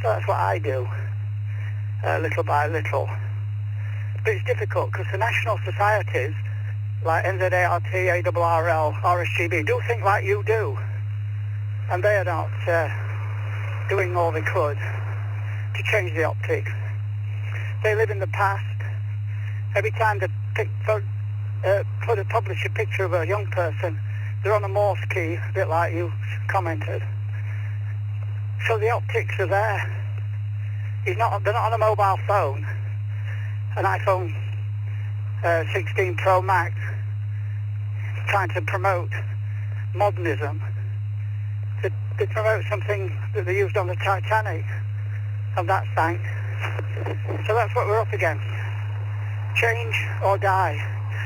So that's what I do, little by little. But it's difficult because the national societies, like NZART, ARRL, RSGB, do think like you do. And they are not doing all they could to change the optics. They live in the past. Every time they publish a picture of a young person, they're on a Morse key, a bit like you commented. So the optics are there. They're not on a mobile phone, an iPhone 16 Pro Max, trying to promote modernism. They promote something that they used on the Titanic, and that sank. So that's what we're up against. Change or die.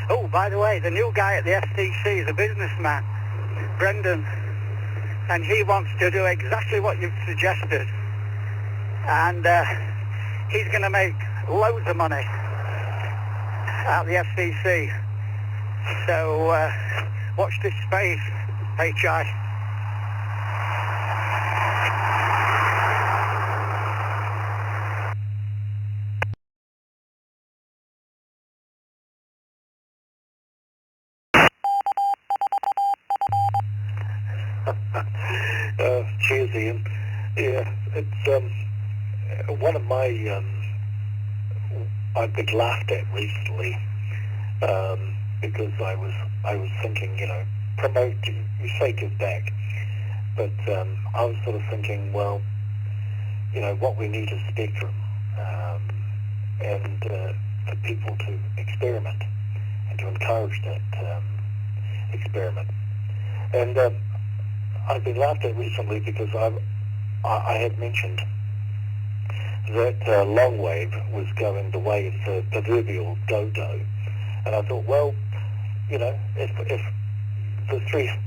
Oh, by the way, the new guy at the FCC is a businessman, Brendan, and he wants to do exactly what you've suggested. And he's going to make loads of money out of the FCC. So watch this space, HI. Cheers, Ian. Yeah, it's one of my I've been laughed at recently because I was thinking, promote, you say give back, but I was sort of thinking, well, what we need is spectrum, and for people to experiment and to encourage that experiment. And I've been laughed at recently because I had mentioned that long wave was going the way of the proverbial dodo, and I thought, well, if the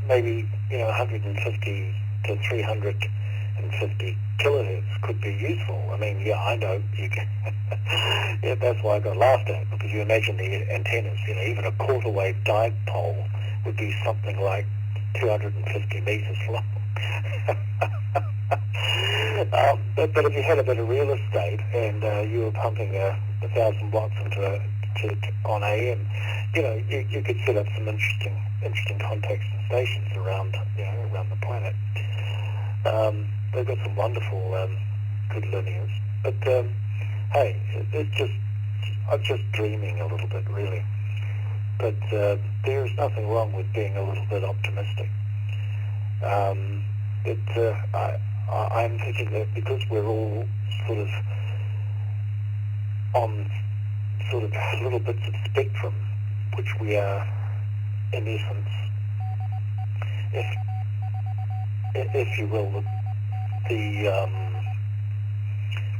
maybe 150 to 350 kilohertz could be useful. I mean, yeah, I know you can. Yeah, that's why I got laughed at, because you imagine the antennas. Even a quarter wave dipole would be something like 250 meters long. But if you had a bit of real estate and you were pumping 1,000 watts on AM, you could set up some interesting contacts and stations around the planet. They've got some wonderful good linears. But hey, I'm just dreaming a little bit, really. But there is nothing wrong with being a little bit optimistic. I'm thinking that because we're all sort of on sort of little bits of spectrum, which we are in essence, if you will,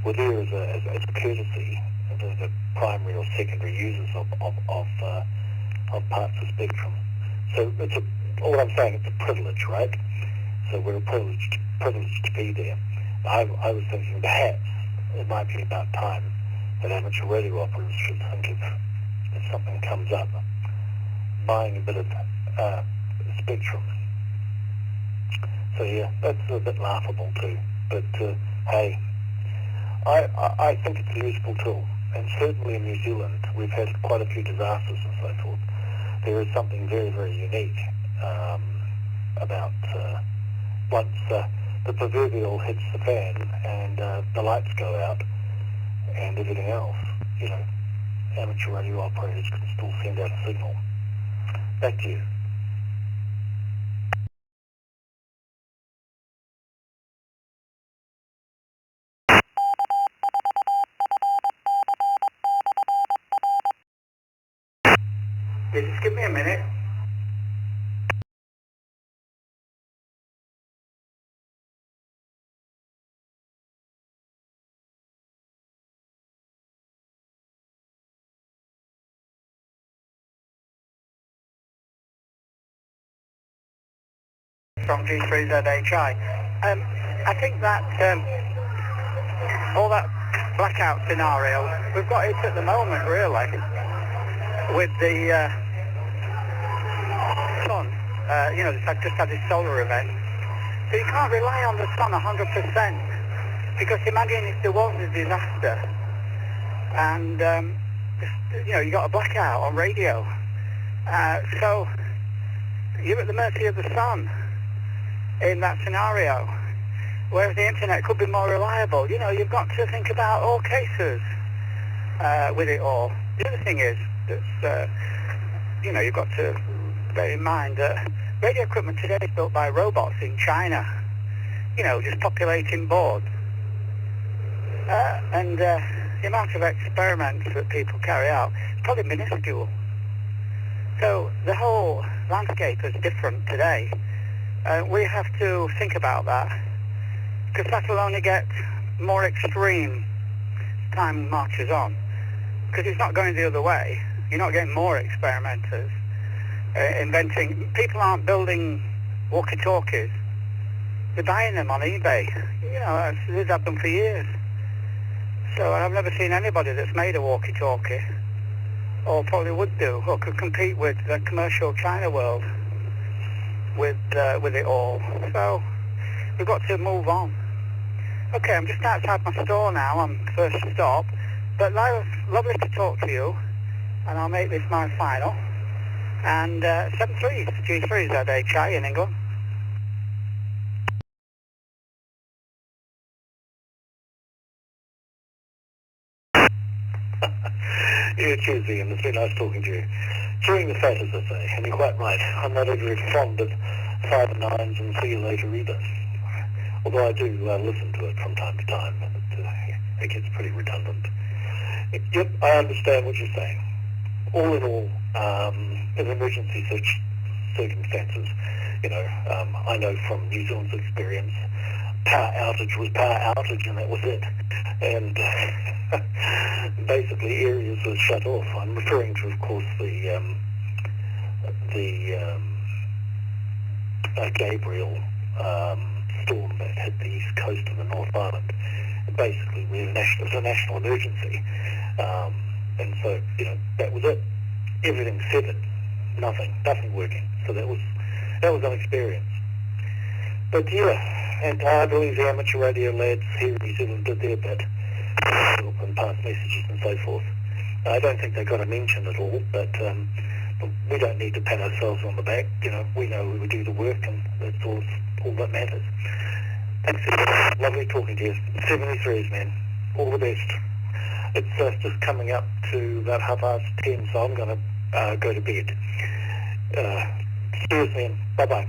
we're there as a courtesy to the primary or secondary users of parts of spectrum. So all I'm saying, it's a privilege, right? So we're privileged to be there. I was thinking perhaps it might be about time that amateur radio operators should think if something comes up, buying a bit of spectrum. So yeah, that's a bit laughable too. But hey, I think it's a useful tool. And certainly in New Zealand, we've had quite a few disasters and so forth. There is something very, very unique about once the proverbial hits the fan and the lights go out and everything else, amateur radio operators can still send out a signal. Back to you. Yeah, just give me a minute. From G3ZHI. I think that all that blackout scenario, we've got it at the moment really, with the sun. I've just had this solar event. So you can't rely on the sun 100%. Because imagine if there was a disaster and, you got a blackout on radio. So you're at the mercy of the sun in that scenario. Whereas the internet could be more reliable. You've got to think about all cases with it all. The other thing is that, you've got to bear in mind that radio equipment today is built by robots in China, just populating boards. And the amount of experiments that people carry out is probably minuscule. So the whole landscape is different today. We have to think about that, because that will only get more extreme as time marches on. Because it's not going the other way. You're not getting more experimenters inventing. People aren't building walkie-talkies. They're buying them on eBay. They've had them for years. So I've never seen anybody that's made a walkie-talkie, or probably would do, or could compete with the commercial China world with it all. So we've got to move on. Okay, I'm just outside my store now on first stop, but lovely to talk to you, and I'll make this my final. And 73 G3 ZHI in England. Yeah, cheers, Ian. It's been nice talking to you. During the fat, as I say, and you're quite right, I'm not very fond of 5 and 9s and see you later either. Although I do listen to it from time to time, and it gets pretty redundant. Yep, I understand what you're saying. All in all, in emergency circumstances, I know from New Zealand's experience, power outage was power outage, and that was it. And basically areas were shut off. I'm referring to, of course, the Gabriel storm that hit the east coast of the North Island. And basically, it was a national emergency, and so that was it. Everything severed, nothing working. So that was an experience. But yeah, and I believe the amateur radio lads here in New Zealand did their bit, and pass messages and so forth. I don't think they got a mention at all, but we don't need to pat ourselves on the back. We know we do the work, and that's all that matters. Thanks, lovely talking to you. 73s, man. All the best. It's just coming up to about 10:30, so I'm going to go to bed. Cheers, man. Bye-bye.